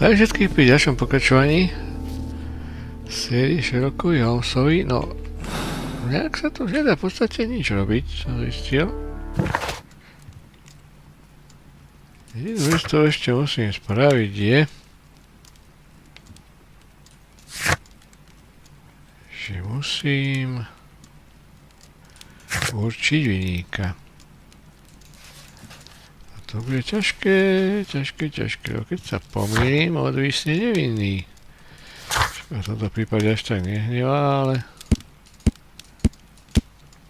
Tak všetkých pri ďalšom pokračovaní sérii Sherlockovi Holmesovi. No, nejak sa to už nedá v podstate nič robiť, som zistil. Jednu vec, to ešte musím spraviť, je, že musím určiť viníka. A to bude ťažké. Keď sa pomýlim, odvisne nevinný. V tomto prípade až tak nehnevá, ale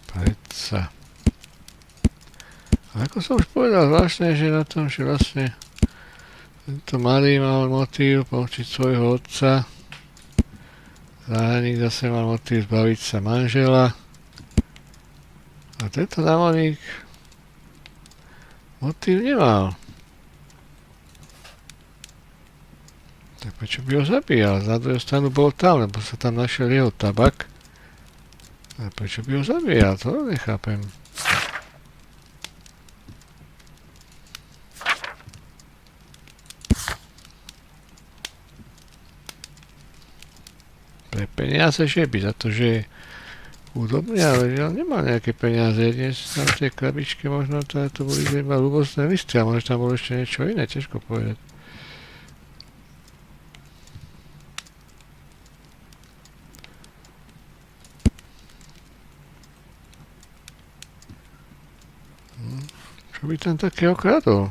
predsa. A ako som už povedal, zvláštne, že na tom, že vlastne tento malý mal motív poučiť svojho otca, záhradník zase mal motív zbaviť sa manžela a tento námorník motív nemal. Tak prečo by ho zabíjal? Na druhú stranu bol tam, lebo sa tam našiel jeho tabak. A prečo by ho zabíjal? To nechápem. Pre peniaze žeby, za to, že je údobný, ale on nemá nejaké peniaze. Dnes tam v tej krabičke možno to boli iba ľubostné listy, a možno tam bolo ešte niečo iné, ťažko povedať. Čo by tam také okradol?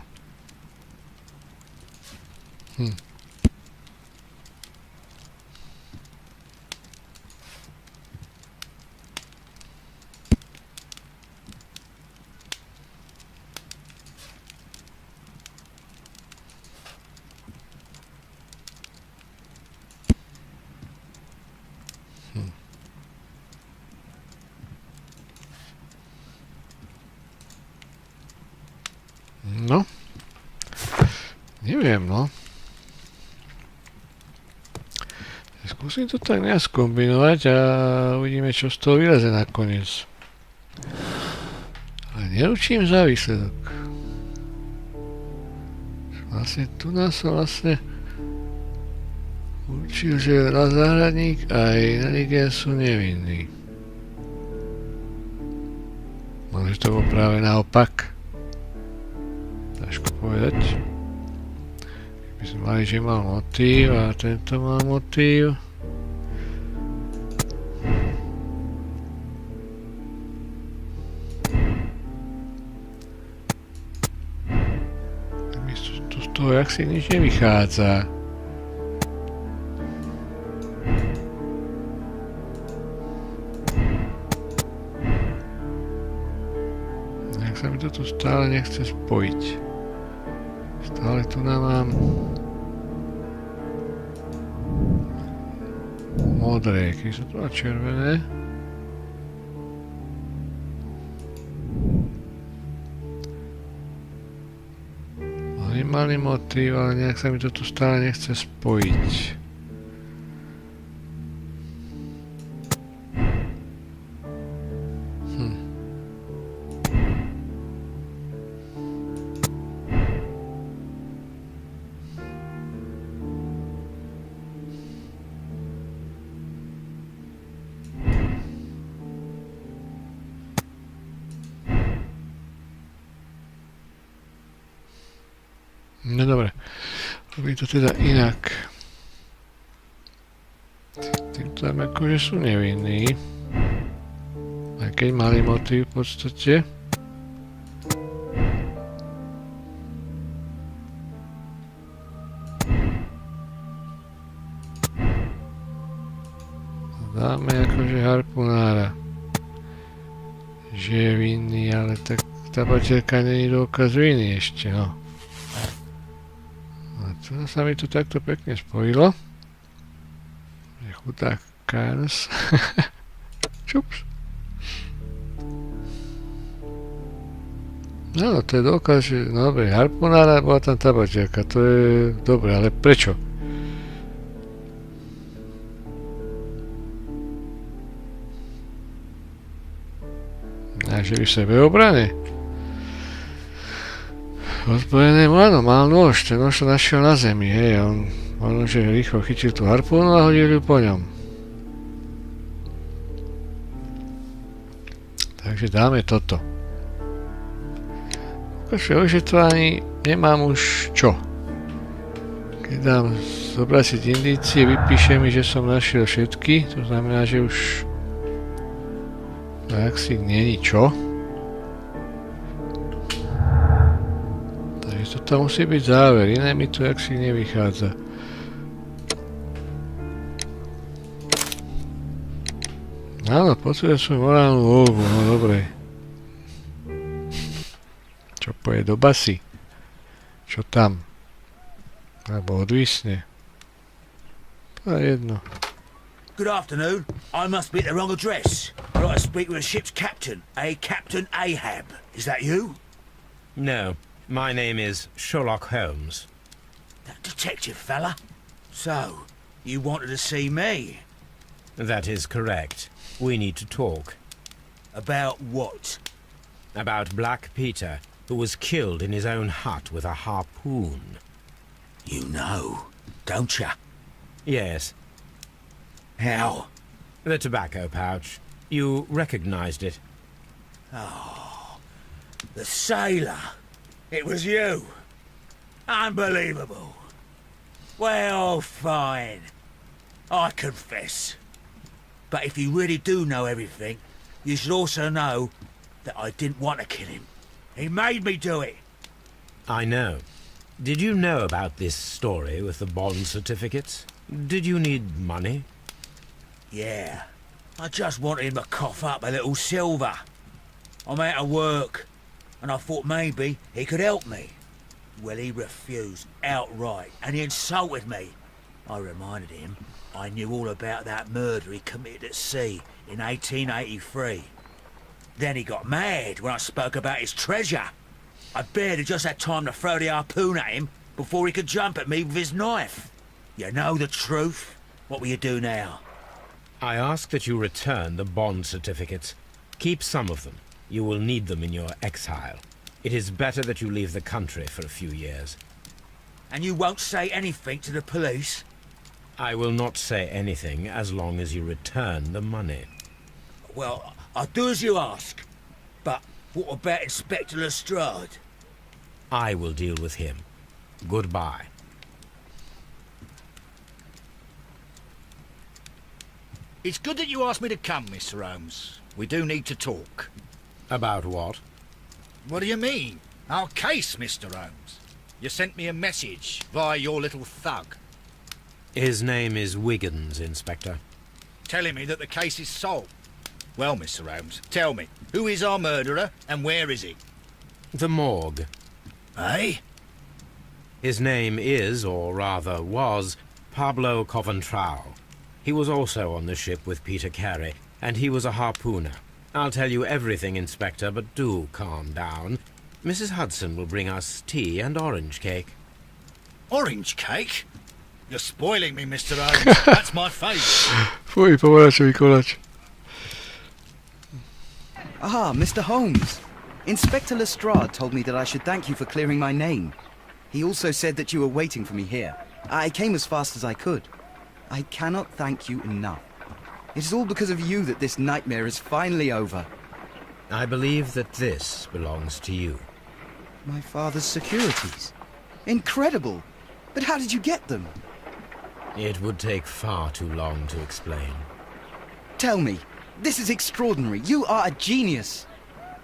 No, neviem, no. Skúsim to tak nejak skombinovať a uvidíme, čo z toho vyleze nakoniec. Ale neručím za výsledok. Vlastne tu nás som vlastne určil, že záhradník aj Neliger sú nevinní. Možno, že to bolo práve naopak. Ťažko povedať. Keby sme mali, že mal motív a tento mal motív. Mi tu z toho jaksi nič nevychádza. Nejak sa mi to tu stále nechce spojiť. Stále tu mám modré, keď sú tu a červené. Malý motív, ale nejak sa mi to tu stále nechce spojiť. No dobre, robím to teda inak. Týmto tam akože sú nevinní. Aj keď mali motív v podstate. Dáme akože harpunára. Že je vinný, ale tak tá baterka nie je dôkaz viny ešte, no. To sa mi to takto pekne spojilo. Je chudák Kars. Čups. No, to je dôkaz, že no dobre, harpunára bola tam tabačiarka, to je dobre, ale prečo? Takže v sebeobrane. Ozbrojenému, áno, mal nôž, ten nôž sa našiel na zemi, hej, on Možno, že rýchlo chytil tú harpúnu a hodil ju po ňom. Takže dáme toto. Po vyšetrovaní nemám už čo. Keď dám zobrať indície, vypíše mi, že som našiel všetky, to znamená, že už praxi není čo. Takže toto musí byť záver, iné mi tu jaksi nevychádza. Áno, potrebujem svoju morálnu voľbu, no dobre. Čo poje do basy? Čo tam? Alebo odvisne? To je jedno. Good afternoon. I must be at the wrong address. I'd like to speak with a ship's captain, a Captain Ahab. Is that you? No, my name is Sherlock Holmes. That detective fella? So, you wanted to see me? That is correct. We need to talk. About what? About Black Peter, who was killed in his own hut with a harpoon. You know, don't ya? Yes. How? The tobacco pouch. You recognized it. Oh, the sailor. It was you. Unbelievable. Well, fine. I confess. But if you really do know everything, you should also know that I didn't want to kill him. He made me do it. I know. Did you know about this story with the bond certificates? Did you need money? Yeah. I just wanted him to cough up a little silver. I'm out of work, and I thought maybe he could help me. Well, he refused outright, and he insulted me. I reminded him I knew all about that murder he committed at sea in 1883. Then he got mad when I spoke about his treasure. I barely just had time to throw the harpoon at him before he could jump at me with his knife. You know the truth. What will you do now? I ask that you return the bond certificates. Keep some of them. You will need them in your exile. It is better that you leave the country for a few years. And you won't say anything to the police? I will not say anything as long as you return the money. Well, I'll do as you ask. But what about Inspector Lestrade? I will deal with him. Goodbye. It's good that you asked me to come, Mr. Holmes. We do need to talk. About what? What do you mean? Our case, Mr. Holmes. You sent me a message via your little thug, His name is Wiggins, Inspector. telling me that the case is solved. Well, Mr. Holmes, tell me, who is our murderer and where is he? The morgue. Eh? His name is, or rather was, Pablo Coventral. He was also on the ship with Peter Carey, and he was a harpooner. I'll tell you everything, Inspector, but do calm down. Mrs. Hudson will bring us tea and orange cake. Orange cake? You're spoiling me, Mr. Holmes. That's my favourite. Fuj, pomaračový koláč. Ah, Mr. Holmes. Inspector Lestrade told me that I should thank you for clearing my name. He also said that you were waiting for me here. I came as fast as I could. I cannot thank you enough. It is all because of you that this nightmare is finally over. I believe that this belongs to you. My father's securities. Incredible! But how did you get them? It would take far too long to explain. Tell me. This is extraordinary. You are a genius.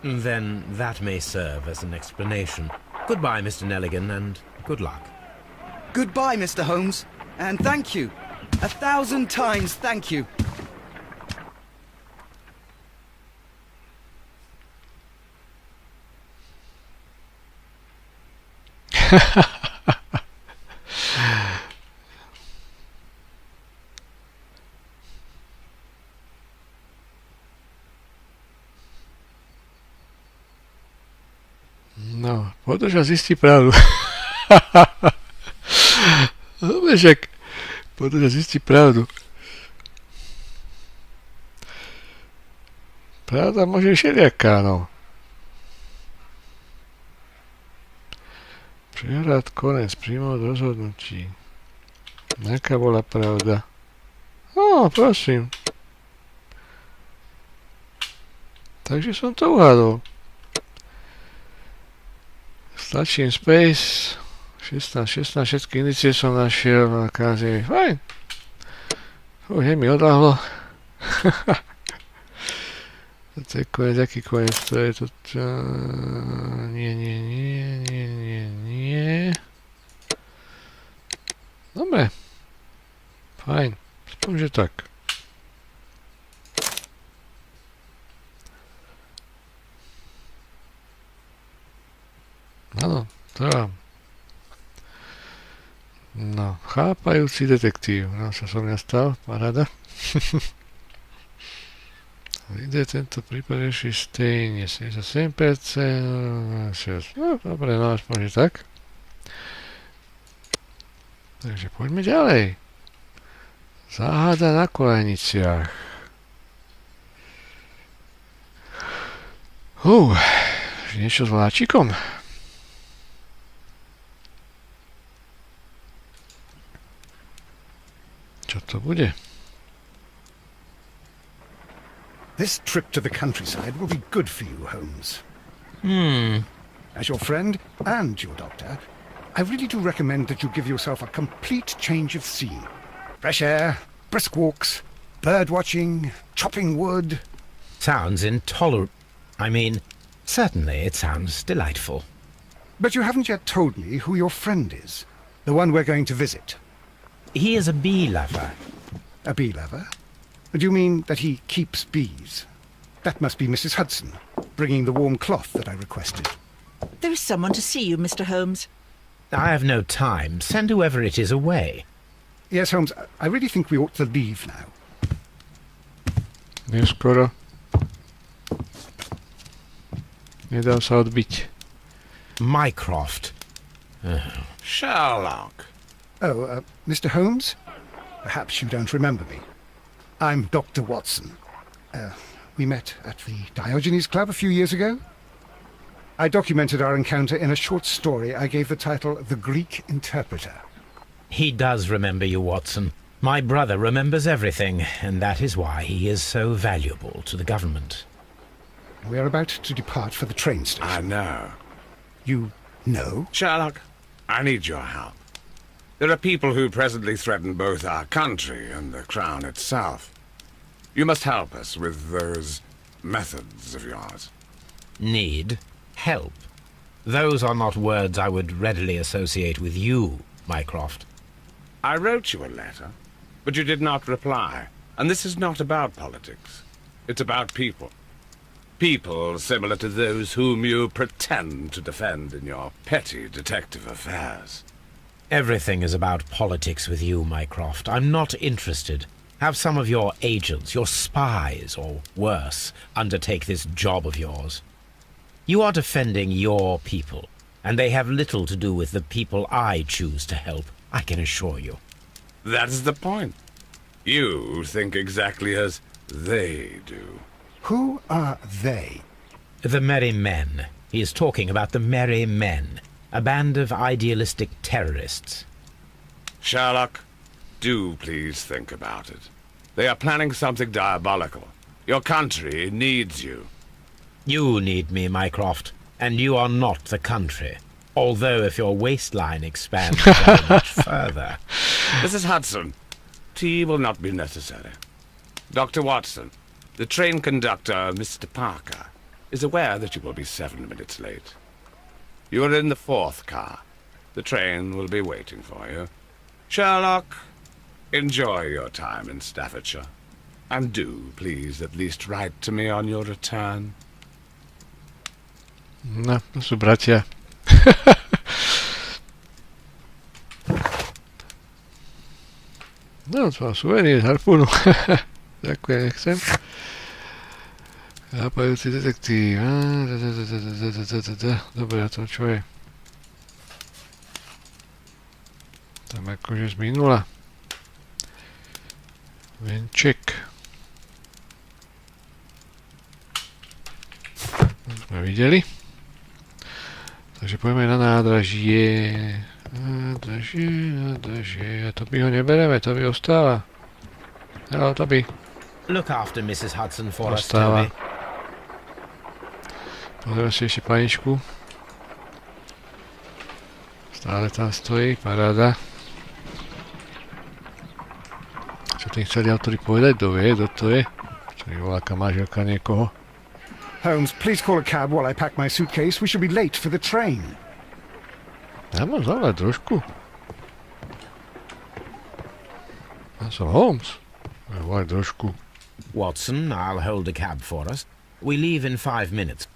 Then that may serve as an explanation. Goodbye, Mr. Nelligan, and good luck. Goodbye, Mr. Holmes. And thank you. 1,000 times thank you. No, podľa zistí pravdu. Dobre, však podľa zistí pravdu. Pravda môže všelijaká, no. Prehľad konec, príjmať rozhodnutí. Aká bola pravda? Ó, prosím. Takže som to uhádol. Stlačím space. 16, všetky indicie som našiel na káze. Fajn. Už mi odľahlo. To je koniec, aký koniec? To je to... Nie. Dobre. Fajn. Aspoň, že tak. Áno, to mám. No, chápajúci detektív. No, sa som nestal, paráda. Ide tento prípad riešiť stejne. 77%. No, dobre, no, aspoň, že tak. Takže poďme ďalej. Záhada na koleniciach. Niečo s vláčikom? Čo to bude? This trip to the countryside will be good for you, Holmes. As your friend and your doctor, I really do recommend that you give yourself a complete change of scene. Fresh air, brisk walks, bird watching, chopping wood. Sounds intolerable. I mean, certainly it sounds delightful. But you haven't yet told me who your friend is, the one we're going to visit. He is a bee lover. A bee lover? Do you mean that he keeps bees? That must be Mrs. Hudson, bringing the warm cloth that I requested. There is someone to see you, Mr. Holmes. I have no time. Send whoever it is away. Yes, Holmes, I really think we ought to leave now. Neskoro. Nedal sa odbiť. Mycroft. Sherlock. Oh, Mr. Holmes? Perhaps you don't remember me. I'm Dr. Watson. We met at the Diogenes Club a few years ago. I documented our encounter in a short story I gave the title The Greek Interpreter. He does remember you, Watson. My brother remembers everything, and that is why he is so valuable to the government. We are about to depart for the train station. I know. You know? Sherlock, I need your help. There are people who presently threaten both our country and the Crown itself. You must help us with those methods of yours. Need? Help? Those are not words I would readily associate with you, Mycroft. I wrote you a letter, but you did not reply. And this is not about politics. It's about people. People similar to those whom you pretend to defend in your petty detective affairs. Everything is about politics with you, Mycroft. I'm not interested. Have some of your agents, your spies, or worse, undertake this job of yours. You are defending your people, and they have little to do with the people I choose to help, I can assure you. That's the point. You think exactly as they do. Who are they? The Merry Men. He is talking about the Merry Men, a band of idealistic terrorists. Sherlock, do please think about it. They are planning something diabolical. Your country needs you. You need me, Mycroft, and you are not the country. Although if your waistline expands very much further. Mrs. Hudson, tea will not be necessary. Dr. Watson, the train conductor, Mr. Parker, is aware that you will be 7 minutes late. You are in the 4th car. The train will be waiting for you. Sherlock, enjoy your time in Staffordshire. And do, please, at least write to me on your return. No, to sú bratia. No, to má suvenír z harpúnu. Ďakujem, nechcem. Chápajúci detektív. Dobre, a to čo je? Tam akože z minula. Venček. To sme videli. Takže poďme na nádražie. Krádeží. A to by ho nebereme, to by ostáva. Jo, to by Look after Mrs. Hudson for us, ostáva. Toby. Pozrieme si ešte paničku. Stále tam stojí, paráda. Čo tým chceli autori povedať? Kto vie, kto to je? Čo je voláka manželka niekoho? Holmes, please call a cab while I pack my suitcase. We shall be late for the train. Ja mám zavolať trošku. Ja som Holmes. Ja volať trošku. Watson, I'll hold a cab for us. We leave in 5 minutes.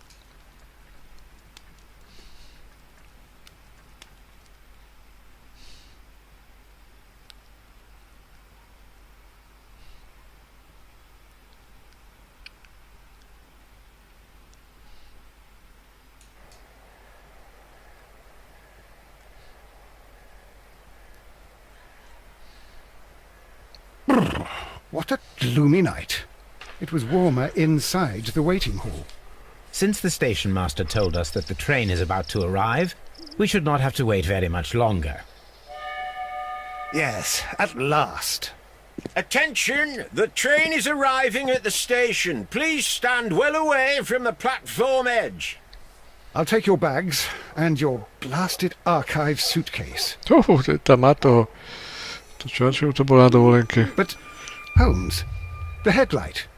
What a gloomy night. It was warmer inside the waiting hall. Since the station master told us that the train is about to arrive, we should not have to wait very much longer. Yes, at last. Attention! The train is arriving at the station. Please stand well away from the platform edge. I'll take your bags and your blasted archive suitcase. Tam má toho. To čo to bolo na dovolenke? But, Holmes, the headlight.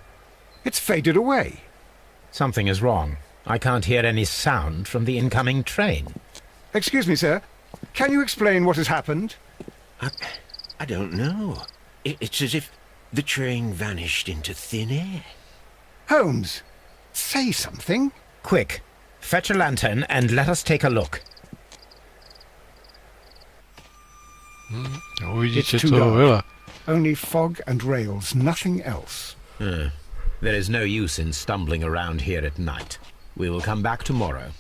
It's faded away. Something is wrong. I can't hear any sound from the incoming train. Excuse me, sir. Can you explain what has happened? I don't know. It's as if the train vanished into thin air. Holmes, say something. Quick, fetch a lantern and let us take a look. Uvidíte It's too toho dark. veľa. Only fog and rails, nothing else. There is no use in stumbling around here at night. We will come back tomorrow.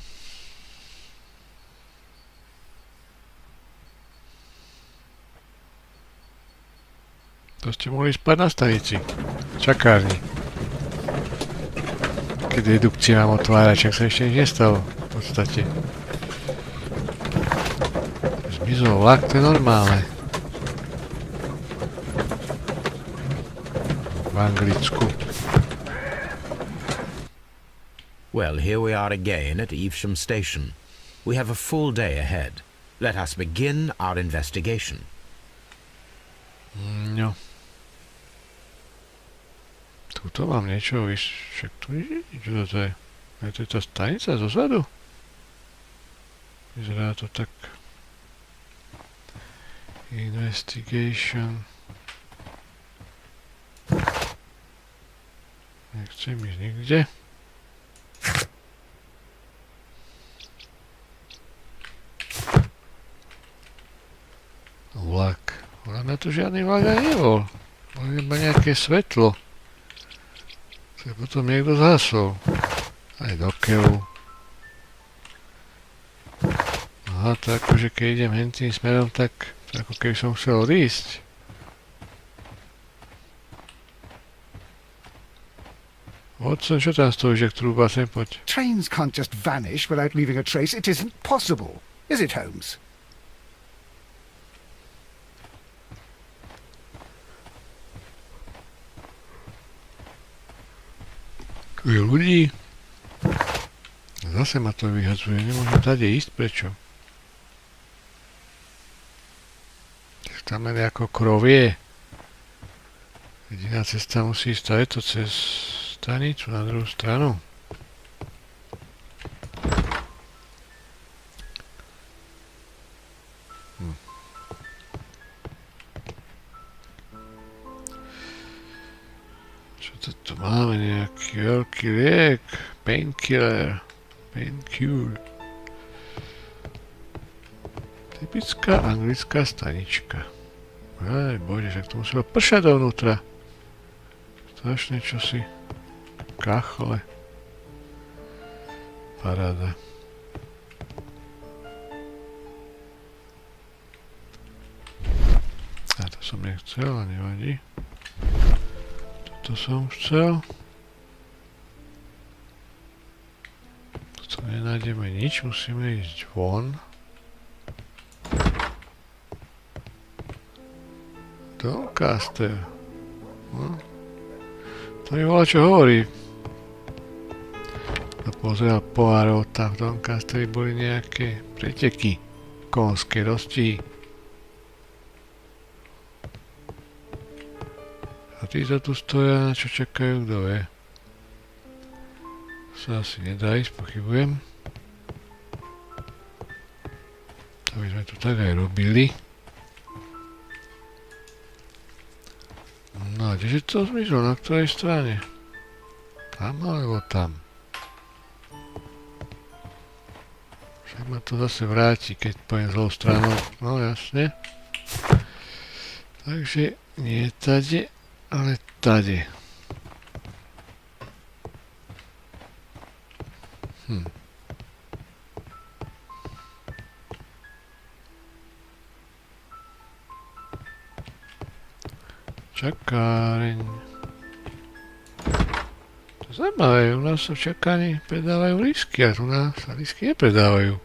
To ste mohli spať na stanici. Čakárni. Keď redukcia mám otvárať, čak sa ešte nič nestalo. V podstate. Zmizol vlak, to je normálne. V Anglicku. Well, here we are again at Evesham Station. We have a full day ahead. Let us begin our investigation. No. Tuto mám niečo, však tu nie je, čo to je? To je tá stanica zozadu? Vyzerá to tak... Investigation... Nechcem ísť nikde. Vlak. Podľa mňa tu žiadny vlak aj nebol. Bolo iba nejaké svetlo. To je potom niekto zhasol. Aj do keľu. Aha, to akože keď idem hentým smerom, tak to ako keby som chcel odísť. Watson, čo tam stojíš, jak trúba, sem poď. Trains can't just vanish without leaving a trace. It isn't possible. Is it, Holmes? Tu je ľudí. Zase ma to vyhadzuje, nemôžem tady ísť, prečo? Tam je ako krovie. Jediná cesta musí ísť, je to cez stanicu na druhú stranu. Čo to tu máme? Nejaký veľký liek? Painkiller. Paincure. Typická anglická stanička. Aj bože, však to muselo pršať dovnútra. Strašne čosi. Kachle. Paráda. A to som nechcel, a nevadí. Toto som chcel. Toto nenájdeme nič, musíme ísť von. Doncaster. No. To mi volá, čo hovorí. To pozeral pohárov, tam v Doncasteri boli nejaké preteky konské dostihy. A títo tu stoja, na čo čakajú, kto vie. Sa asi nedá ísť, pochybujem. To by sme tu tak aj robili. No a kdeže to zmizlo? Na ktorej strane? Tam alebo tam? Však ma to zase vráti, keď pojem zlou stranou. No jasne. Takže nie tade, ale tade. Čakáreň. To je zaujímavé, u nás sa v čakaní predávajú lístky, a u nás sa lístky nepredávajú.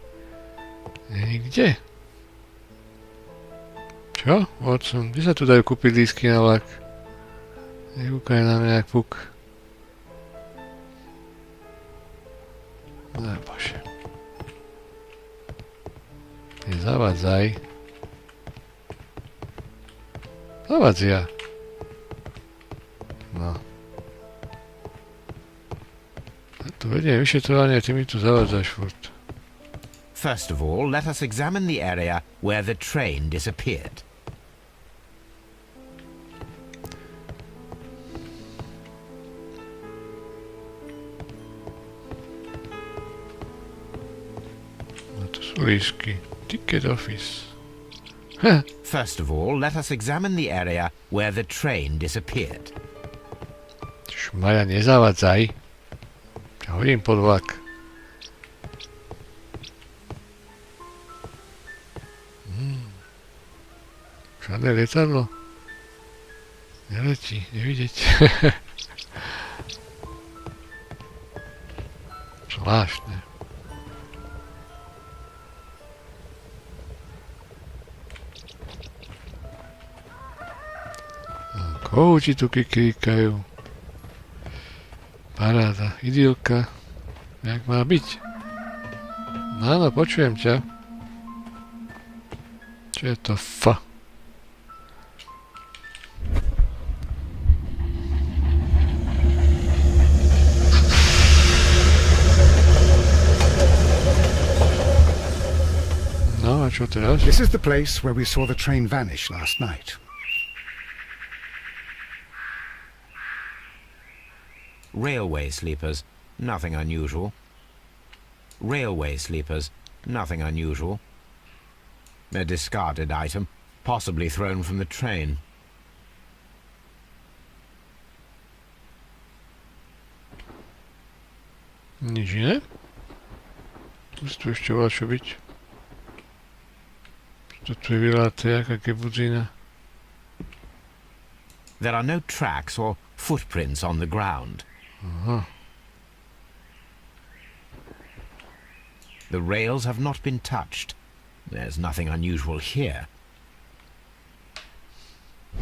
Nikde. Čo? Watson, kde sa tu dajú kúpiť lístky na vlak? Nekúkaj na mňa jak puk. No bože. Nezavadzaj. Zavadzia. No. A tu vediem vyšetrovanie, ty mi tu zavadzaš furt. First of all, let us examine the area where the train disappeared. No to sú lístky. Ticket office. First of all, let us examine the area where the train disappeared. Maja, nezavadzaj. Ťa hodím pod vlak. Žiadne lietadlo. Neletí, nevidieť. Zvláštne. Kohúti tu kikríkajú. Paráda, idylka. Jak má byť? Áno, počujem ťa. Čo je to F? No, a čo teraz? This is the place where we saw the train vanish last night. Railway sleepers, nothing unusual. Railway sleepers, nothing unusual. A discarded item, possibly thrown from the train. Nič iné? Musí tu ešte volať čo byť. To tu je vyláté, aká kebudzina. There are no tracks or footprints on the ground. Aha. The rails have not been touched. There's nothing unusual here.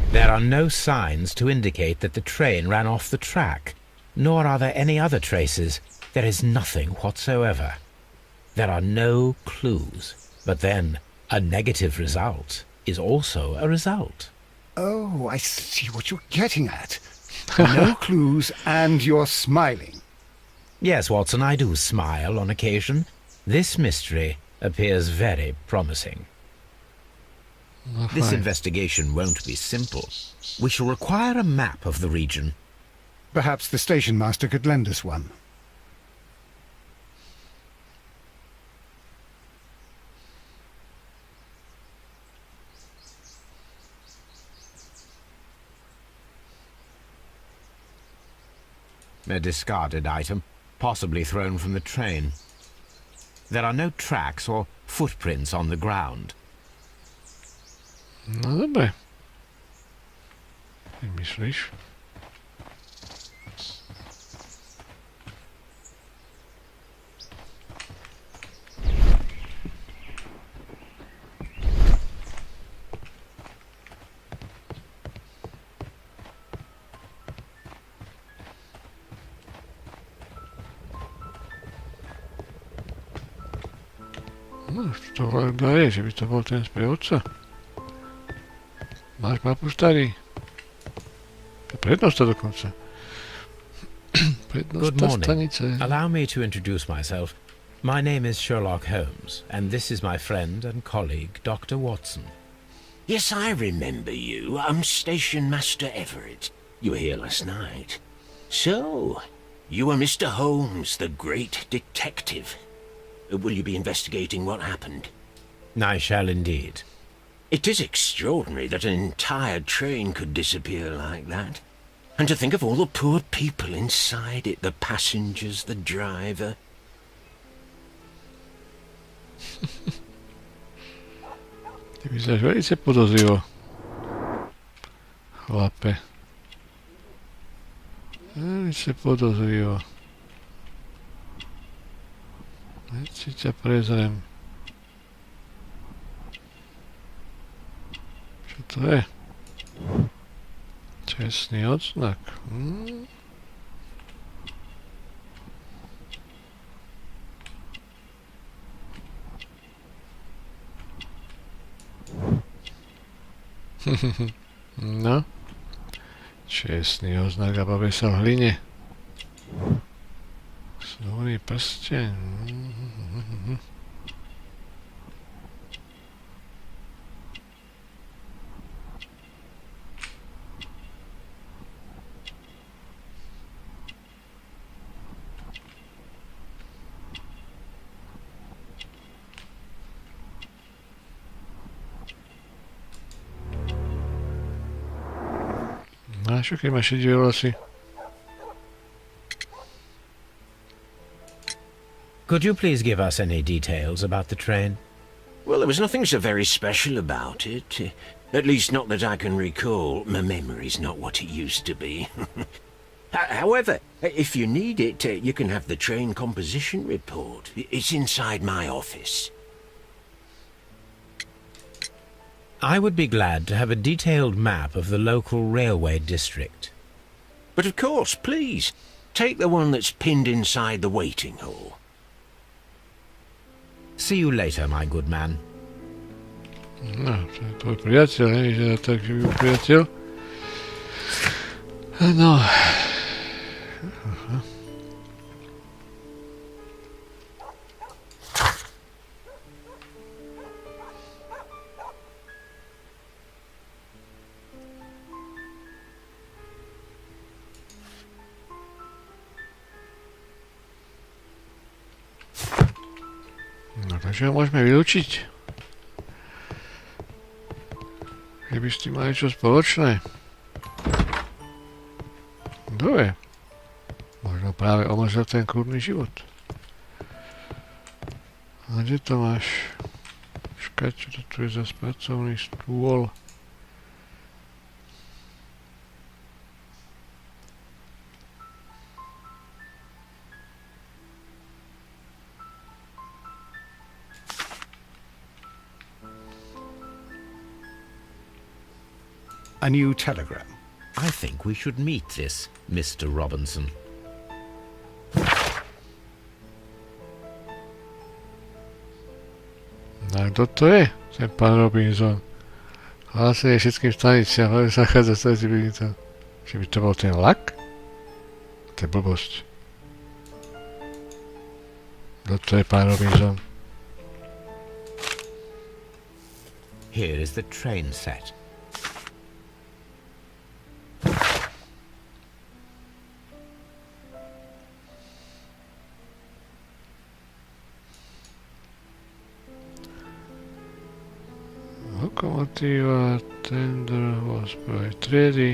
There are no signs to indicate that the train ran off the track, nor are there any other traces. There is nothing whatsoever. There are no clues. But then, a negative result is also a result. Oh, I see what you're getting at. No clues, and you're smiling. Yes, Watson, I do smile on occasion. This mystery appears very promising. No, This fine. investigation won't be simple. We shall require a map of the region. Perhaps the station master could lend us one. A discarded item, possibly thrown from the train. There are no tracks or footprints on the ground. No dobre. Ty myslíš? No, to je, že by to bol ten sprievodca. Máš mapu, starý? Prednosta dokonca. Good morning. Allow me to introduce myself. My name is Sherlock Holmes, and this is my friend and colleague, Dr. Watson. Yes, I remember you. I'm Station Master Everett. You were here last night. So, you are Mr. Holmes, the great detective. Will you be investigating what happened? I shall indeed. It is extraordinary that an entire train could disappear like that. And to think of all the poor people inside it, the passengers, the driver. Ty vyzeráš velice podozrivo. Chlape. Velice podozrivo. Veď si ťa prezrem. Čo to je? Čestný odznak. No. Čestný odznak a babe sa v hline. Snovný prsteň. A čo keď máš šedivé vlasy? Could you please give us any details about the train? Well, there was nothing so very special about it. At least not that I can recall. My memory's not what it used to be. However, if you need it, you can have the train composition report. It's inside my office. I would be glad to have a detailed map of the local railway district. But of course, please, take the one that's pinned inside the waiting hall. See you later, my good man. No, to je tvoj priateľ, nevyzerá tak, že by bol priateľ. No. Takže ho môžeme vylúčiť. Keby s tým mali čo spoločné. Kto je? Možno práve omrzol ten kľudný život. A kde to máš? Počkaj, čo to tu je za pracovný stôl? A new telegram. I think we should meet this Mr. Robinson. No kto to je? Ten pán Robinson. Hlásenie všetkým staniciam, ale zachádza sa to. Že by to bol ten vlak? To je blbosť. Kto to je pán Robinson? Here is the train set. Lokomotíva, tender, voz prvej triedy,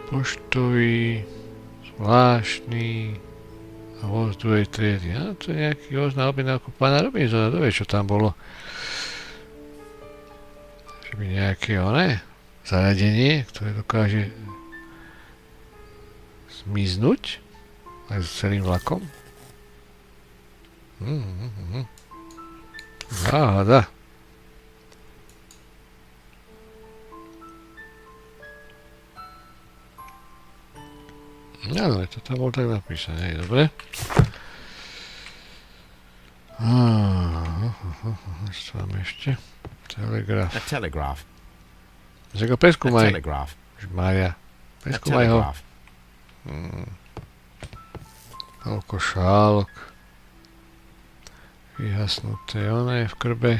poštový, zvláštny a voz druhej triedy. A to je nejaký voz na objednávku pána Robinsona, to vie, čo tam bolo. Že by nejaké zariadenie, ktoré dokáže zmiznúť aj s celým vlakom. Záhada. Áno, to tam bolo tak napísané, dobre. Čo máme ešte? Telegraf. A telegraph. Že ho A preskúmaj. telegraph. Maria. A Preskúmaj ho. telegraph. Toľko šálok. Vyhasnuté oné v krbe.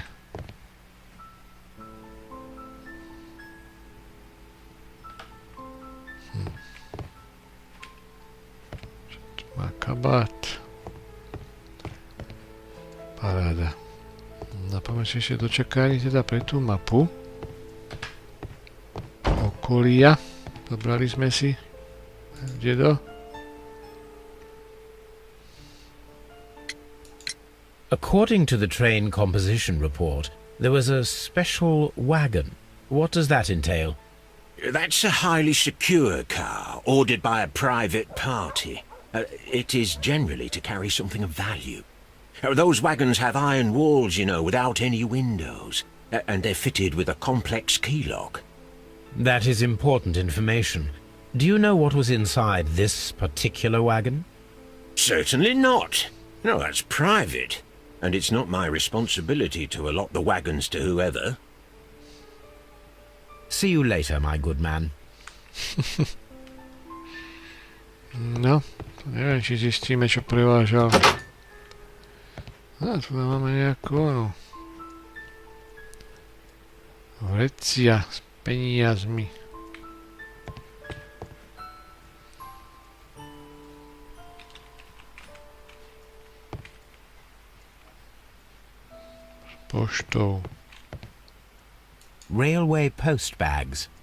Čo tu má kabát. Paráda. Napomeň si ešte dočakání teda pre tú mapu. Okolia. Zobrali sme si. Dedo. According to the train composition report, there was a special wagon. What does that entail? That's a highly secure car, ordered by a private party. It is generally to carry something of value. Those wagons have iron walls, you know, without any windows. And they're fitted with a complex key lock. That is important information. Do you know what was inside this particular wagon? Certainly not. No, that's private. And it's not my responsibility to allot the wagons to whoever. See you later, my good man. No, neviem, či zistíme, čo prevážal. A tu máme nejakú onu. Vrecia s peniazmi. S poštou. Railway post bags.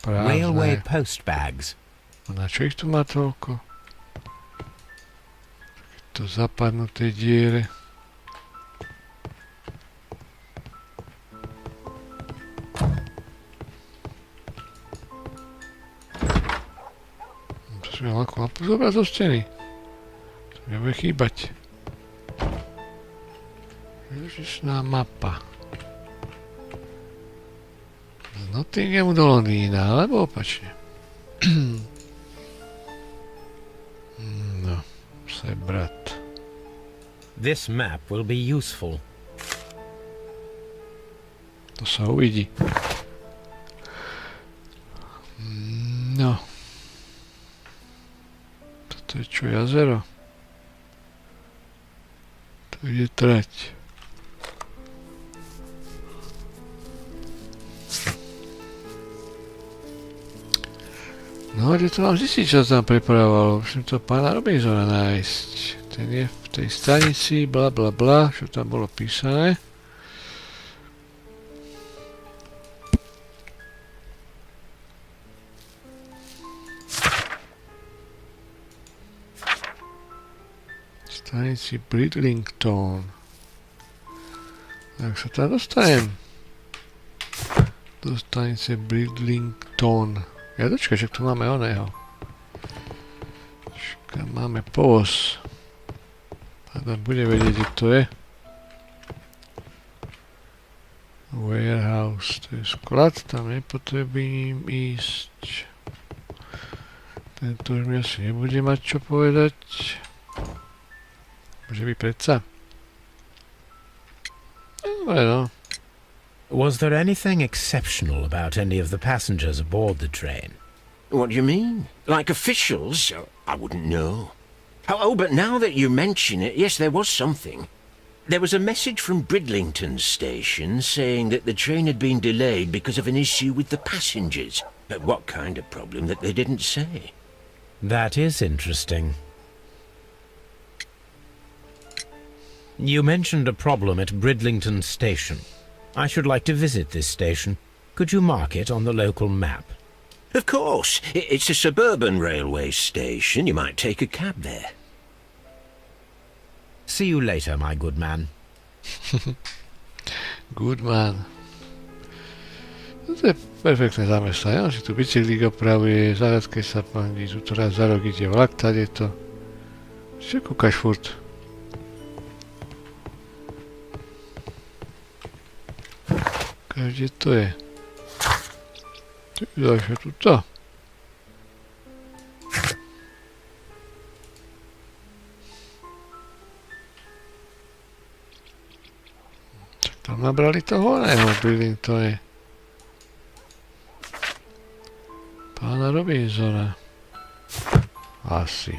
Prázdne. Railway post bags. A na čo ich tu má toľko? To zapadnuté diere. To si mal ako lapu zobrať zo steny. To mi bude chýbať. Ježišná mapa. Z Nottinghamu do Londýna, alebo opačne. No, sebrat. This map will be useful. To sa uvidí. No. Toto je čo, jazero? To je trať. No, kde to mám zistiť, čo sa tam prepravovalo? Musím to pána Robinsona nájsť. Ten je v tej stanici, bla bla bla, čo tam bolo písané. Stanici Bridlington. Jak sa tam dostanem? Do stanice Bridlington. Ja dočkaj, že tu máme oného. Máme povoz. Adam bude vedieť, kde to je. Warehouse, to je sklad, tam nepotrebím ísť. Tento už mi asi nebude mať čo povedať. Môže byť predsa. Dobre, no. Was there anything exceptional about any of the passengers aboard the train? What do you mean? Like officials? I wouldn't know. Oh, but now that you mention it, yes, there was something. There was a message from Bridlington station saying that the train had been delayed because of an issue with the passengers. What kind of problem that they didn't say? That is interesting. You mentioned a problem at Bridlington station. I should like to visit this station. Could you mark it on the local map? Of course. It's a suburban railway station. You might take a cab there. See you later, my good man. Good man. No to je perfektné zamestnanie. On si tu bicyklík opravuje, zaraz keď sa pandí, tu raz za rok ide vlak, tady to. Čo kúkaš furt? Kde to je? Ty dáš tu to. Tam nabrali toho oného Brillingtone. Pána Robinsona. Asi.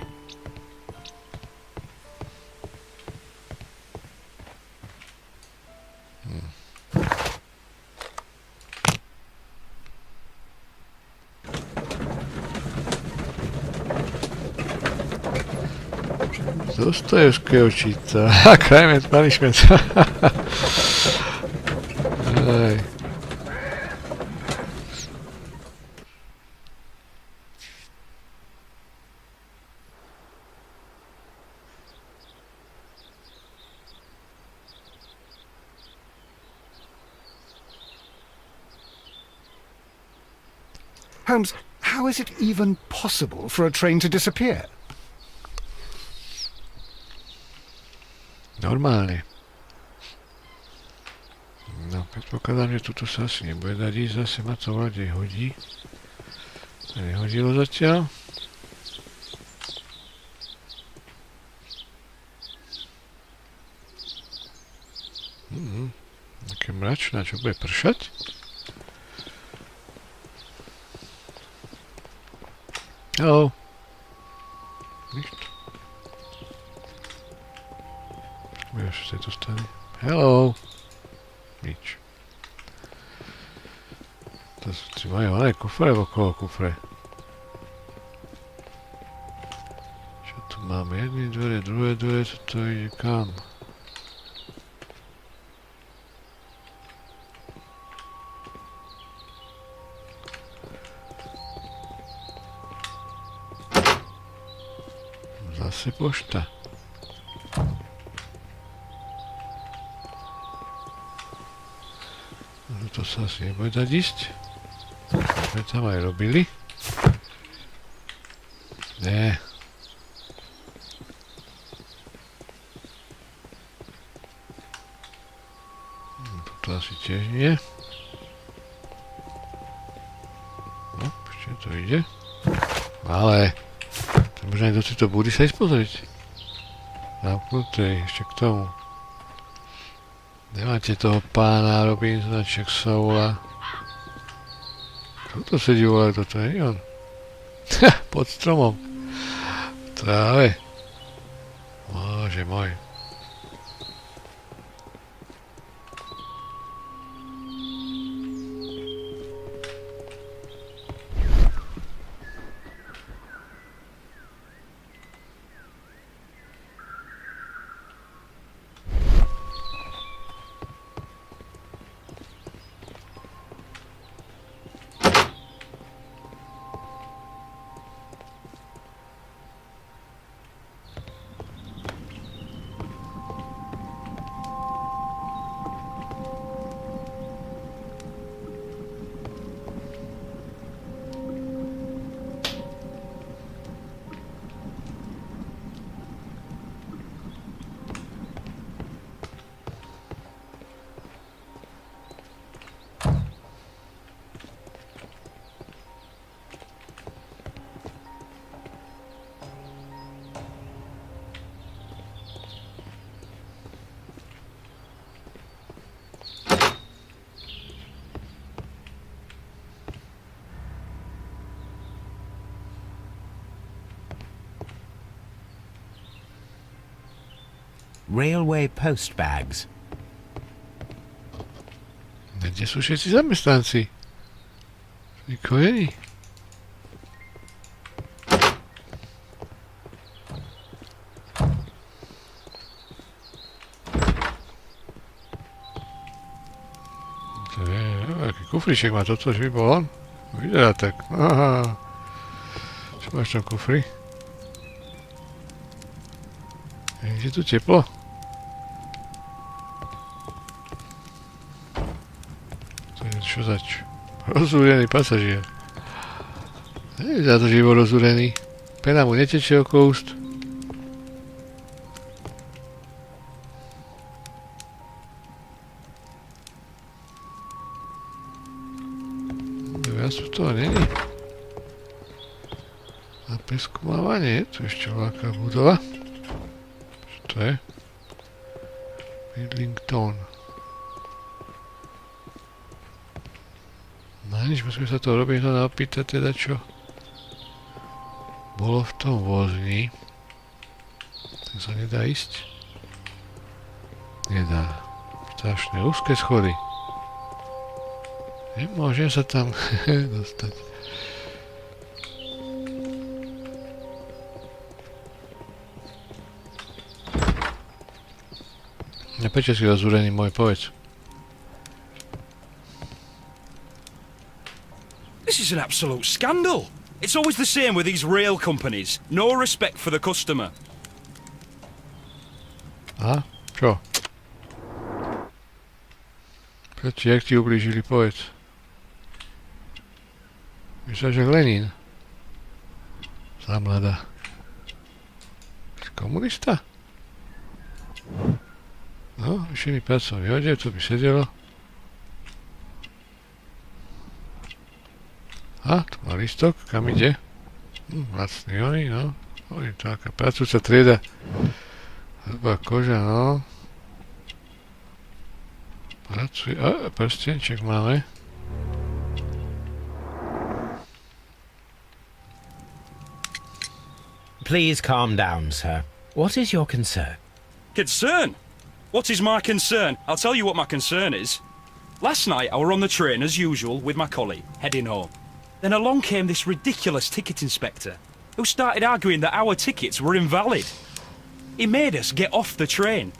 Dostojevského číta. Crime and Punishment. Holmes, how is it even possible for a train to disappear? Normálne. No, predpokladám, že tuto sa asi nebude dať ísť, zase ma to vrade hodí. To nehodilo zatiaľ. Také mračné, čo bude pršať? Hello. Nič. Budeš z tejto strany. Hello. Nič. To si majú malé kufre okolo kufre. Čo tu máme? Jedny dvere, druhé dvere, toto ide kam? Zase pošta. To sa asi nebude dať ísť. Sme tam aj robili. Nie. Toto asi tiež nie. No, ešte to ide. Ale to možno aj do tejto búdy sa ísť pozrieť. Zapnutej, ešte k tomu. Nemáte toho pána Robinsona, čak sa volá. Kto to sedí volá? Toto nie je on. Pod stromom. V tráve. Bože môj. Railway post bags. Kde sú všetci zamestnanci? Nikoho není. To je, aký kufriček má toto, že by bol on? Vyzerá tak. Aha. Čo máš tam kufri? Je tu teplo? To je čo zač? Rozúrený pasažier. Nevyzerá to, že by bol rozúrený. Pena mu netečie okolo úst. Viac toho není. Na preskúmávanie je tu ešte veľká budova. To je Midlington. nič, musíme sa to robiť a opýtať teda, čo bolo v tom vozni. Tak sa nedá ísť. Nedá. Strašné úzke schody. Nemôžem sa tam dostať. Prečo si rozúrený môj, povedz. This is an absolute scandal. It's always the same with these rail companies. No respect for the customer. A? Čo? Prečo, jak ti ublížili, povedz. Myslel, že Lenin. Zamlada. Komunista? No, vyšený pracovný odev, to by sedelo. A, tu má listok, kam ide? Lacný oný, no. Oni to aká pracujúca trieda. Hrubá koža, no. Pracuje, prstenček máme. Please calm down, sir. What is your concern? Concern? What is my concern? I'll tell you what my concern is. Last night I were on the train as usual with my colleague, heading home. Then along came this ridiculous ticket inspector, who started arguing that our tickets were invalid. He made us get off the train,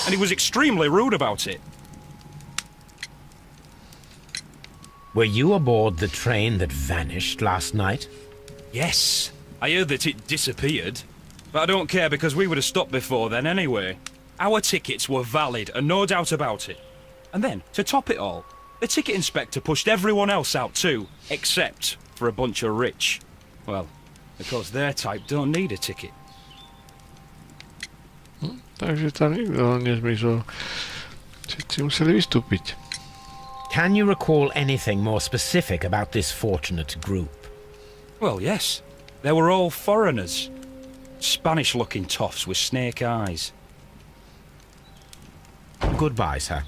and he was extremely rude about it. Were you aboard the train that vanished last night? Yes, I heard that it disappeared. But I don't care because we would have stopped before then anyway. Our tickets were valid and no doubt about it. And then, to top it all, the ticket inspector pushed everyone else out too, except for a bunch of rich. Well, because their type don't need a ticket. Takže tam nikto nezmizol. Všetci museli vystúpiť. Can you recall anything more specific about this fortunate group? Well, yes. They were all foreigners. Spanish-looking toffs with snake eyes. Goodbye, sir.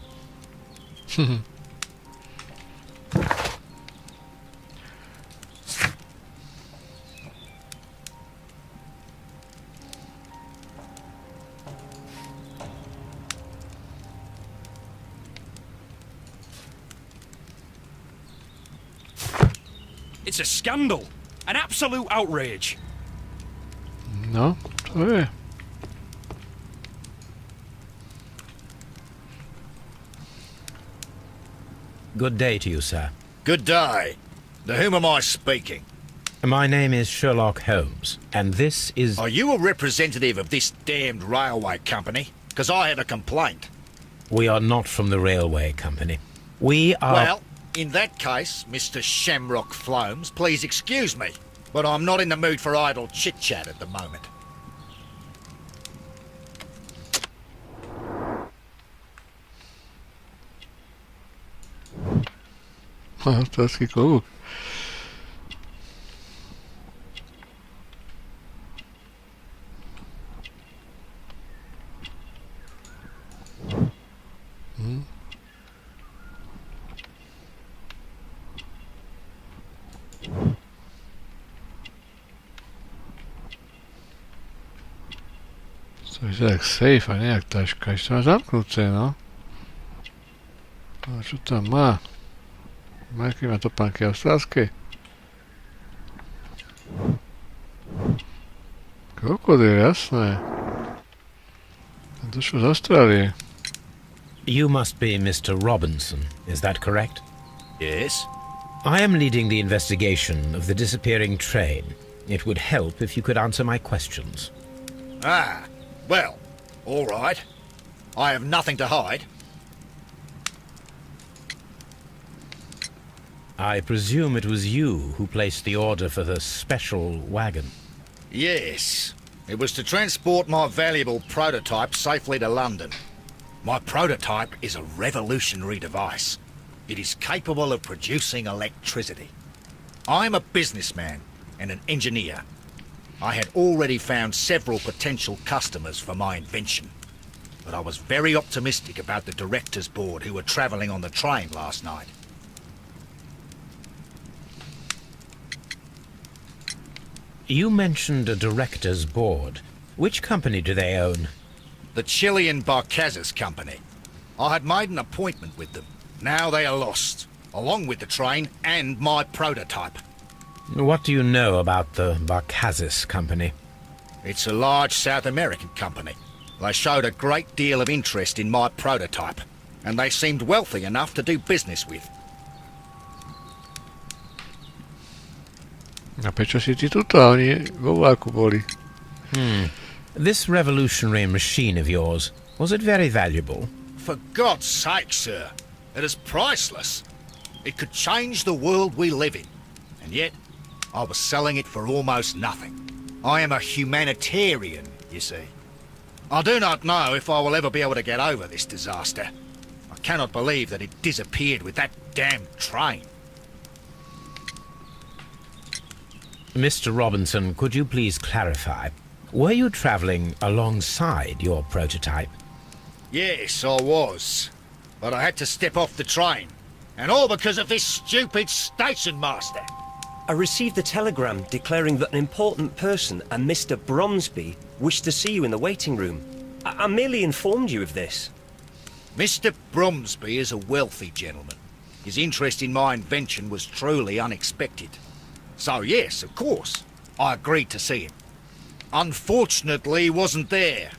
It's a scandal. An absolute outrage. No, to je. Good day to you, sir. Good day. To whom am I speaking? My name is Sherlock Holmes, and this is... Are you a representative of this damned railway company? Because I have a complaint. We are not from the railway company. We are... Well, in that case, Mr. Shamrock Flomes, please excuse me, but I'm not in the mood for idle chit-chat at the moment. Autorský klobúk. To vyzerá jak safe a nejak taška. Ešte má zamknuté, no. A čo tam má? Aké má topánky austrálske? Krokodil, jasné. To sú z Austrálie. You must be Mr. Robinson, is that correct? Yes? I am leading the investigation of the disappearing train. It would help if you could answer my questions. Ah, well, all right. I have nothing to hide. I presume it was you who placed the order for the special wagon. Yes. It was to transport my valuable prototype safely to London. My prototype is a revolutionary device. It is capable of producing electricity. I'm a businessman and an engineer. I had already found several potential customers for my invention. But I was very optimistic about the directors' board who were travelling on the train last night. You mentioned a director's board. Which company do they own? The Chilean Barcazes Company. I had made an appointment with them. Now they are lost, along with the train and my prototype. What do you know about the Barcazes Company? It's a large South American company. They showed a great deal of interest in my prototype, and they seemed wealthy enough to do business with. A prečo si ty tuto? A oni vo vláku boli. This revolutionary machine of yours, was it very valuable? For God's sake, sir, it is priceless. It could change the world we live in, and yet I was selling it for almost nothing. I am a humanitarian, you see. I do not know if I will ever be able to get over this disaster. I cannot believe that it disappeared with that damn train. Mr. Robinson, could you please clarify? Were you travelling alongside your prototype? Yes, I was. But I had to step off the train. And all because of this stupid station master. I received a telegram declaring that an important person, a Mr. Bromsby, wished to see you in the waiting room. I merely informed you of this. Mr. Bromsby is a wealthy gentleman. His interest in my invention was truly unexpected. So yes, of course, I agreed to see him. Unfortunately, he wasn't there.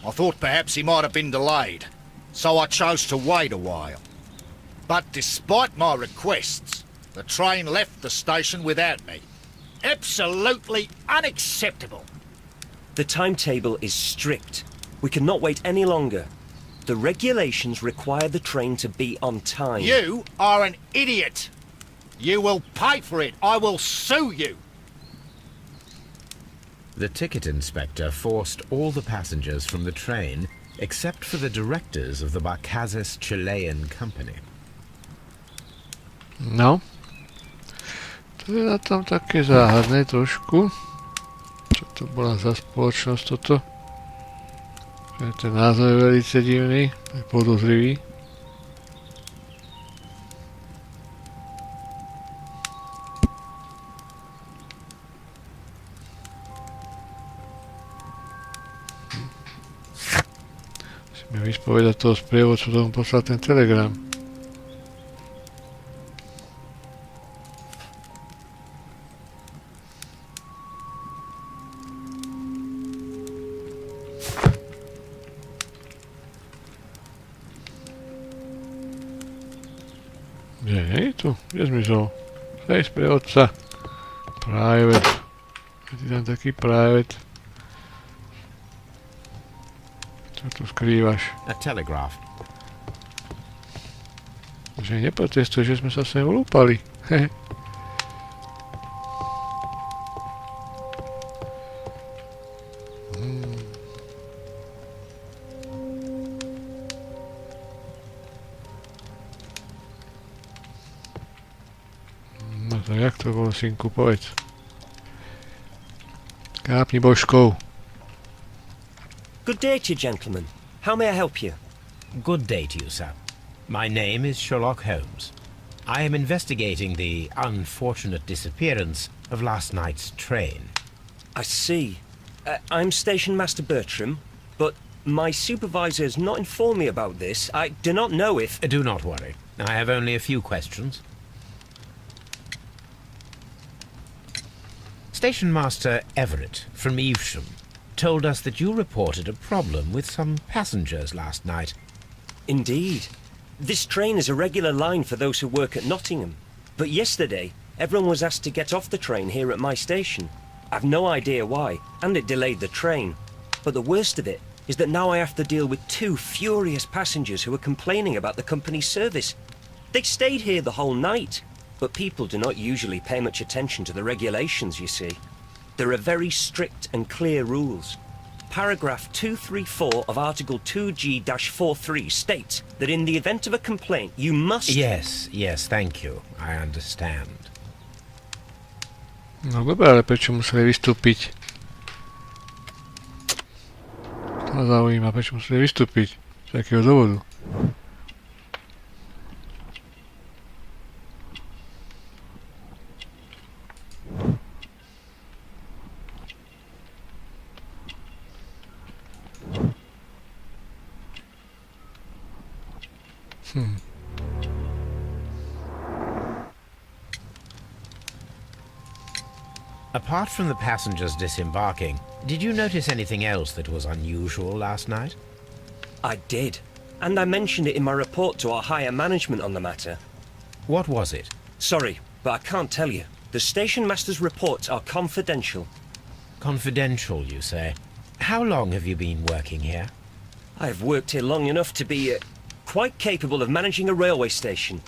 I thought perhaps he might have been delayed, so I chose to wait a while. But despite my requests, the train left the station without me. Absolutely unacceptable. The timetable is strict. We cannot wait any longer. The regulations require the train to be on time. You are an idiot. You will pay for it. I will sue you. The ticket inspector forced all the passengers from the train except for the directors of the Barcazes Chilean Company. No. To je na tom také záhadné trošku. Čo to bola za spoločnosť toto? Ten názov je velice divný, je podozrivý. Musíme vyspovedať toho sprievodcu, tomu poslal ten telegram. Nie je tu? Kde zmizol? Hej, sprievodca. Private. Je tam taký private. Čo tu skrývaš? A telegraph. Že neprotestuje, že sme sa sem vlúpali. Hehe. No to jak to bolo, synku, povedz. Kápni božkou. Good day to you, gentlemen. How may I help you? Good day to you, sir. My name is Sherlock Holmes. I am investigating the unfortunate disappearance of last night's train. I see. I'm Station Master Bertram, but my supervisor has not informed me about this. I do not know if... Do not worry. I have only a few questions. Station Master Everett from Evesham told us that you reported a problem with some passengers last night. Indeed. This train is a regular line for those who work at Nottingham. But yesterday, everyone was asked to get off the train here at my station. I've no idea why, and it delayed the train. But the worst of it is that now I have to deal with two furious passengers who are complaining about the company's service. They stayed here the whole night, but people do not usually pay much attention to the regulations, you see. There are very strict and clear rules. Paragraph 234 of Article 2G-43 states that in the event of a complaint, you must... Yes, thank you. I understand. No dobre, ale prečo museli vystúpiť? To ma zaujíma, prečo museli vystúpiť? Z akého dôvodu? Apart from the passengers disembarking, did you notice anything else that was unusual last night? I did. And I mentioned it in my report to our higher management on the matter. What was it? Sorry, but I can't tell you. The station master's reports are confidential. Confidential, you say? How long have you been working here? I've worked here long enough to be quite capable of managing a railway station.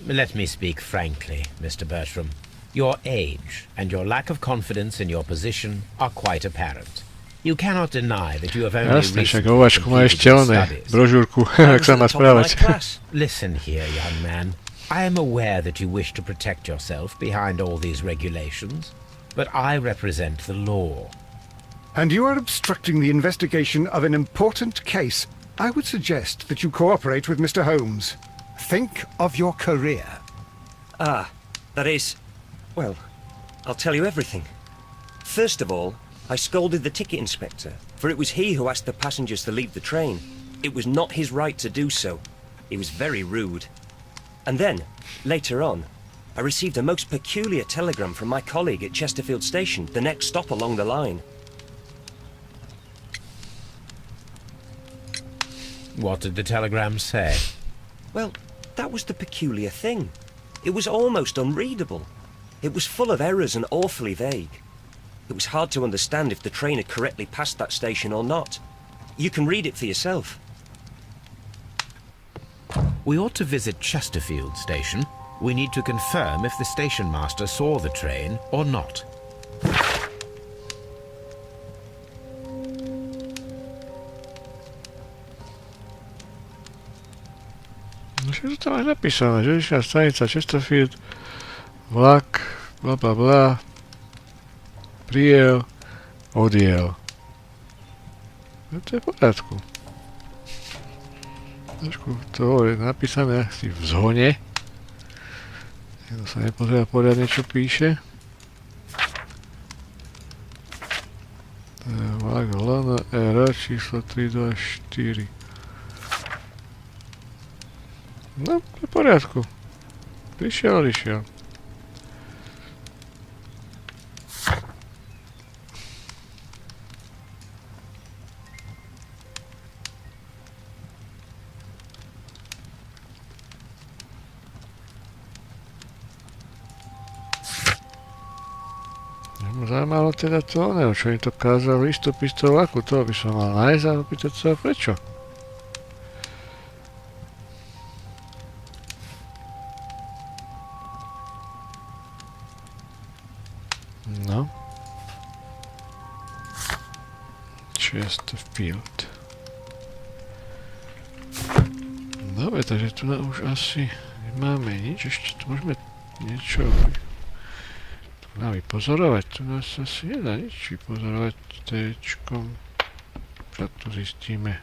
Let me speak frankly, Mr. Bertram. Your age and your lack of confidence in your position are quite apparent. You cannot deny that you have only Jasne, však recently ovačku má ešte completed your oné, studies. brožúrku, jak sa má správať. Listen here, young man. I am aware that you wish to protect yourself behind all these regulations, but I represent the law. And you are obstructing the investigation of an important case. I would suggest that you cooperate with Mr. Holmes. Think of your career. Ah, that is... Well, I'll tell you everything. First of all, I scolded the ticket inspector, for it was he who asked the passengers to leave the train. It was not his right to do so. He was very rude. And then, later on, I received a most peculiar telegram from my colleague at Chesterfield Station, the next stop along the line. What did the telegram say? Well, that was the peculiar thing. It was almost unreadable. It was full of errors and awfully vague. It was hard to understand if the train had correctly passed that station or not. You can read it for yourself. We ought to visit Chesterfield Station. We need to confirm if the station master saw the train or not. Čo to tam aj napísané? Železničná stanica Chesterfield, vlak, bla bla bla, prijel, odjel. No to je v poriadku. Trošku to je napísané asi v zhone. Niekto sa nepozerá poriadne, čo píše. To je vlak LNR číslo 324. No, to je v poriadku. Prišiel, odišiel. Zaujímalo teda to, neviem, čo im to kázal vystúpiť z toho vlaku, toho by som mal nájsť a opýtať sa prečo. No. Chesterfield. Dobre, takže tu už asi nemáme nič, ešte tu môžeme niečo vypozorovať. Tu nás asi nedá nič vypozorovať téčkom. Čo tu zistíme?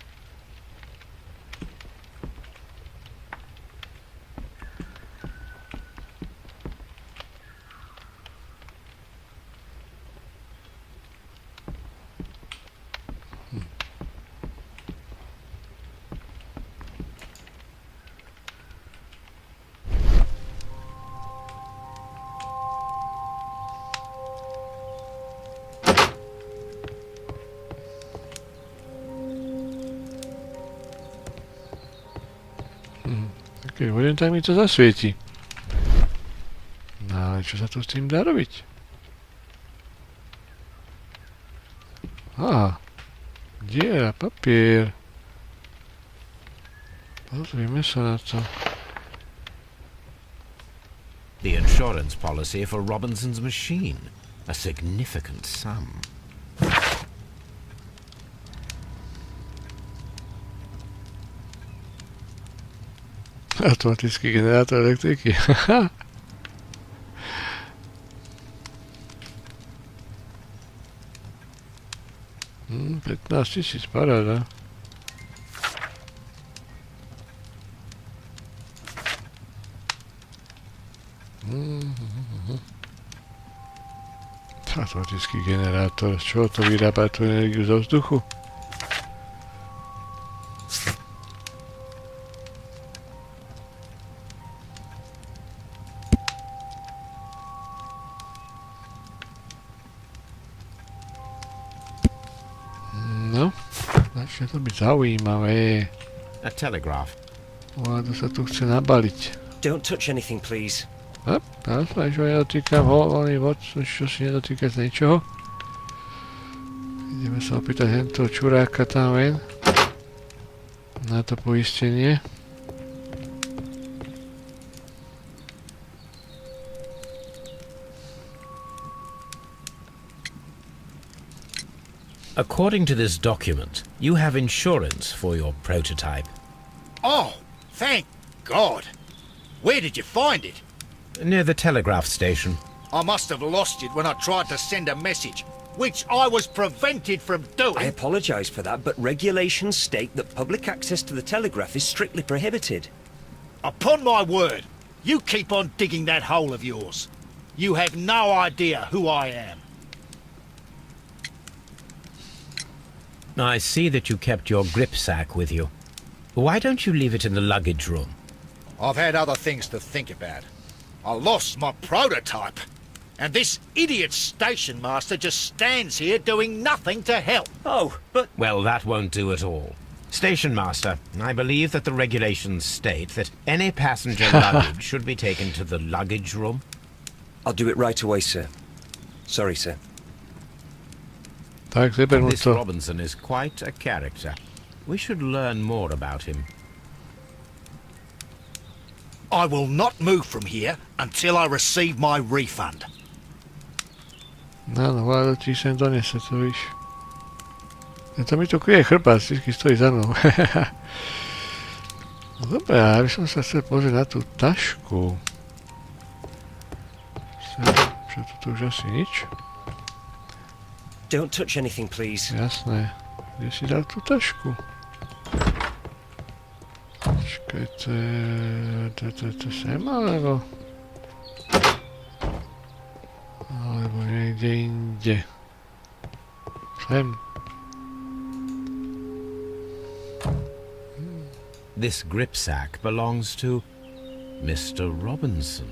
Keď budem, tak mi to zasvieti. No ale čo sa tu s tým dá robiť? Aha. Diera, papier. Pozrime sa na to. The insurance policy for Robinson's machine. A significant sum. Automatický generátor elektriky. 15 000, paráda. Automatický generátor. Z čoho to vyrába tú energiu zo vzduchu? No, začne to byť zaujímavé. A telegraph. Vláda sa tu chce nabaliť. Don't touch anything, please. Tam sa niečo nedotýkam, voľný vod, čo si nedotýka z ničoho. Ideme sa opýtať hentého čuráka tam ven. Na to poistenie. According to this document, you have insurance for your prototype. Oh, thank God. Where did you find it? Near the telegraph station. I must have lost it when I tried to send a message, which I was prevented from doing. I apologise for that, but regulations state that public access to the telegraph is strictly prohibited. Upon my word, you keep on digging that hole of yours. You have no idea who I am. I see that you kept your grip sack with you. Why don't you leave it in the luggage room? I've had other things to think about. I lost my prototype, and this idiot station master just stands here doing nothing to help. Oh, but... Well, that won't do at all. Station master, I believe that the regulations state that any passenger luggage should be taken to the luggage room. I'll do it right away, sir. Sorry, sir. Tak, zeber mu This to. Robinson is quite a character. We should learn more about him. I will not move from here until I receive my refund. Áno, vláda ti sem donese, to víš. To mi to kryje chrbát, vždycky stojí za mnou. No dobré, ja by som sa chcel pozrieť na tú tašku. Čo tu už asi nič? Don't touch anything, please. Jasné. Kde si dal tú tašku? Počkaj, to sem, alebo... Alebo niekde inde. Sem. This grip sack belongs to Mr. Robinson.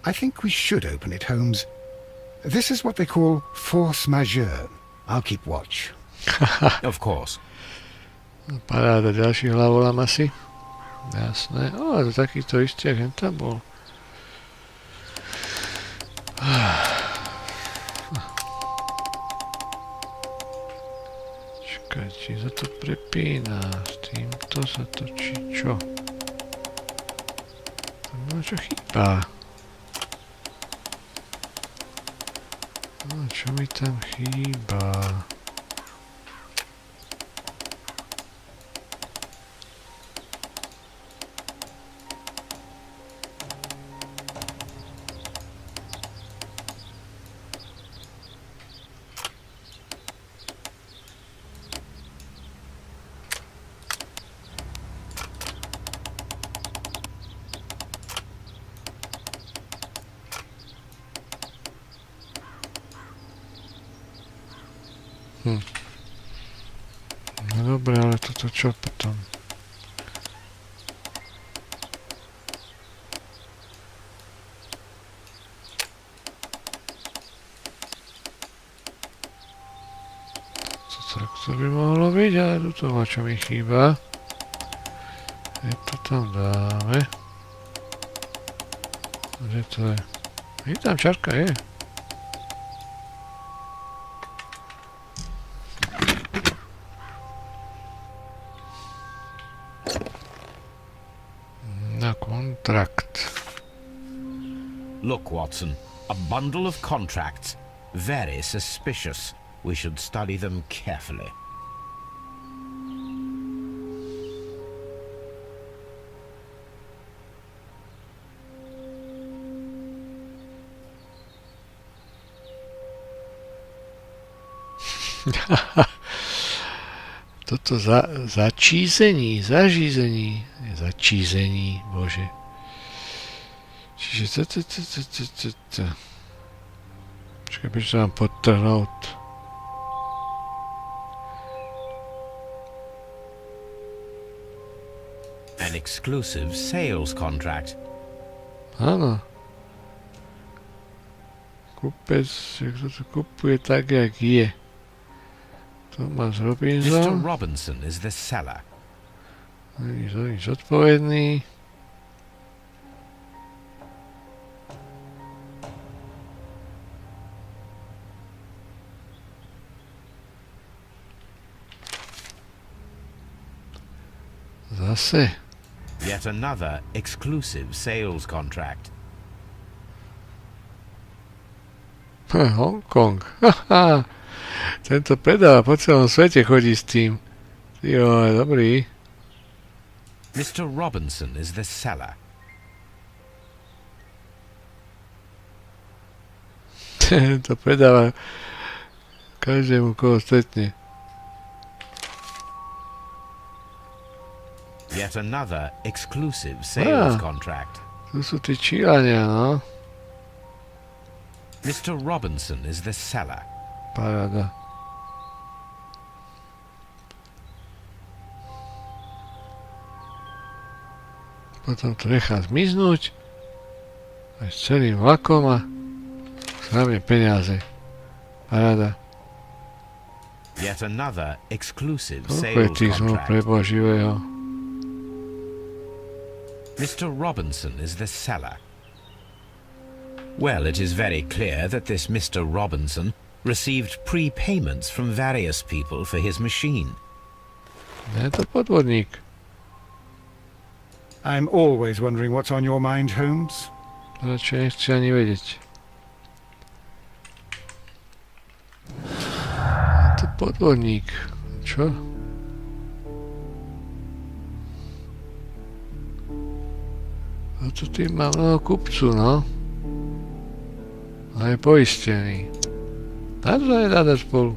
I think we should open it, Holmes. This is what they call force majeure. I'll keep watch. Of course. Paráda, ďalší hlavolám asi. Jasné. O, to takýto istý, jak tam bol. Čakaj, či sa to prepína. S týmto sa točí čo? No, čo chýba? No, čo mi tam chýba? No dobre, ale toto čo potom? To by mohlo byť, ale tuto čo mi chýba. To tam dáme. Kde to je? Je tam čarka, je. Na kontrakt. Look, Watson, a bundle of contracts. Very suspicious. We should study them carefully. Toto začízení, bože. Čiže počkaj, prečo mám podtrhnúť? An exclusive sales contract. Áno. Kúpec, kto to kupuje tak, jak je. Thomas Mr. Robinson. Robinson is the seller. Nič odpovedný. Zase. Yet another exclusive sales contract. Hong Kong. Haha. Tento predáva po celom svete, chodí s tým. Jo, dobrý. Mr. Robinson is the seller. Tento predáva každému, koho stretne. Yet another exclusive sales contract. Tu sú tí Číľania, no. Mr. Robinson is the seller. Paráda. Potom to nechá zmiznúť. Aj s celým vlakom a hlavne peniaze. Paráda. Yet another exclusive Koľko je sales tých zmluv pre contract. Boživého? Mr. Robinson is the seller. Well, it is very clear that this Mr. Robinson received prepayments from various people for his machine. Je to podvodník. I'm always wondering what's on your mind, Holmes. Radšej nechci ani vedieť. Je to podvodník. Čo? A tu tým má mnoho kupcu, no. A je poistený. Dá to nedá dať spolu.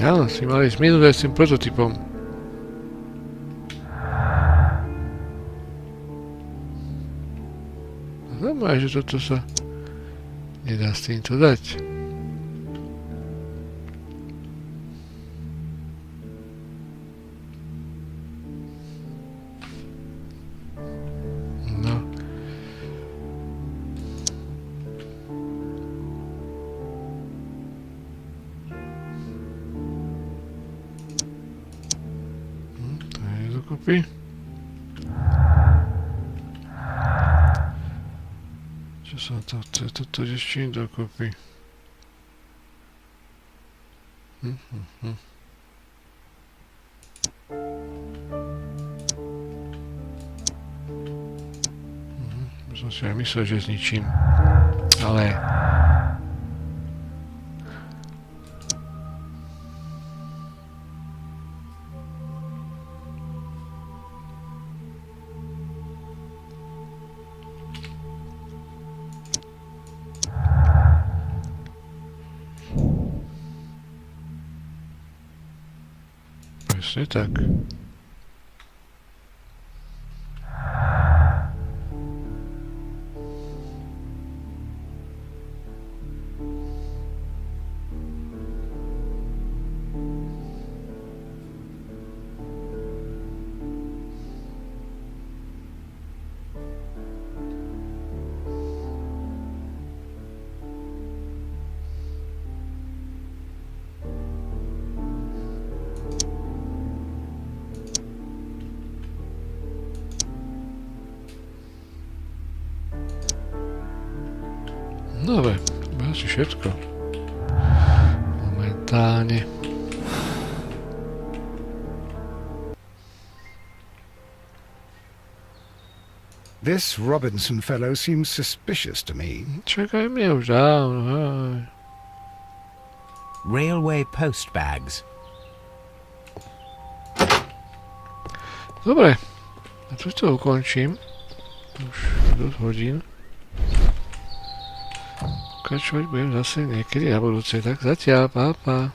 Áno, si mali zmiznúť aj s tým prototypom. Znamená, že toto sa nedá s týmto dať. No. Dokopy. Čo sa to chce? Toto je s čím dokopy? Som si aj myslel, že s ničím. Ale... Presne tak. Nové. asi všetko. Momentálne. This Robinson fellow seems suspicious to me. Čakaj, mne už dávno, hej. Railway post bags. Dobre, a tu to ukončím. Už dosť hodín. Pokračovať budem zase niekedy na budúce, tak zatiaľ, pa.